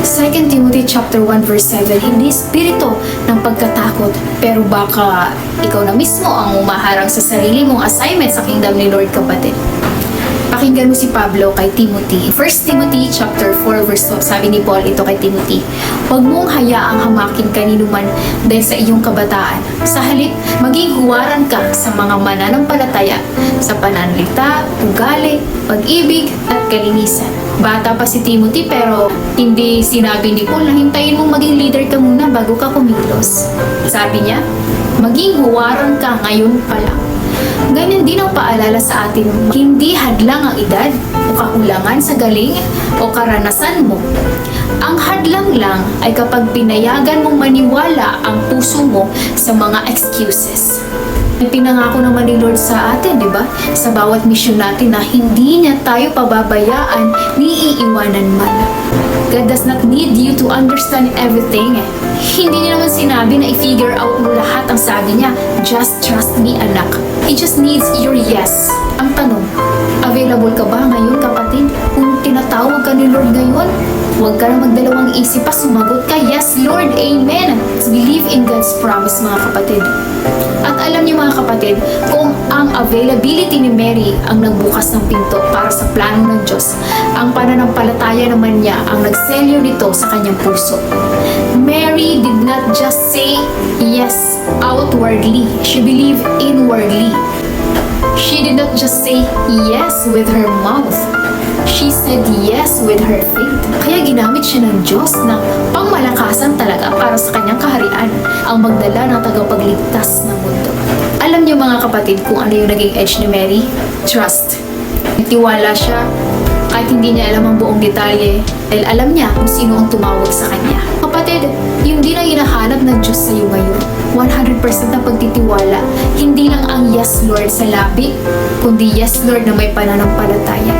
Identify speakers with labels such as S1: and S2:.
S1: 2 Timothy chapter 1 verse 7, hindi espiritu ng pagkatakot, pero baka ikaw na mismo ang umaharang sa sarili mong assignment sa kingdom ni Lord, kapatid. Pakinggan mo si Pablo kay Timothy. 1 Timothy chapter 4 verse 2, sabi ni Paul ito kay Timothy, huwag mong hayaang hamakin kanino man dahil sa iyong kabataan. Sa halip, maging huwaran ka sa mga mananampalataya, sa pananalita, ugali, pag-ibig, at kalinisan. Bata pa si Timothy pero hindi sinabi ni Paul na hintayin mong maging leader ka muna bago ka kumilos. Sabi niya, maging huwaran ka ngayon pa lang. Ganyan din ang paalala sa atin, hindi hadlang ang edad o kakulangan sa galing o karanasan mo. Ang hadlang lang ay kapag pinayagan mong maniwala ang puso mo sa mga excuses. Pinangako naman ni Lord sa atin, di ba? Sa bawat mission natin na hindi niya tayo pababayaan ni iiwanan man. God does not need you to understand everything. Hindi niya naman sinabi na i-figure out mo lahat. Ang sabi niya, just trust me, anak. He just needs your yes. Ang tanong, available ka ba ngayon, kapatid? Kung tinatawag ka ni Lord ngayon, huwag ka na magdalawang isip pa, sumagot ka, yes Lord, amen. Believe in God's promise, mga kapatid. At alam niyo mga kapatid, kung ang availability ni Mary ang nagbukas ng pinto para sa plano ng Diyos, ang pananampalataya naman niya ang nagselyo nito sa kanyang puso. Mary did not just say yes outwardly, she believed inwardly. She did not just say yes with her mouth, she said yes with her faith. Kaya ginamit siya ng Diyos na pangmalakasan talaga para sa kanyang kaharian, ang magdala ng tagapagligtas ng mundo. Alam niyo mga kapatid kung ano yung naging edge ni Mary? Trust. Nagtiwala siya kahit hindi niya alam ang buong detalye dahil alam niya kung sino ang tumawag sa kanya. Kapatid, yung din ang hinahanap ng Diyos sa iyo ngayon. 100% na pagtitiwala. Hindi lang ang yes Lord sa labi, kundi yes Lord na may pananampalataya.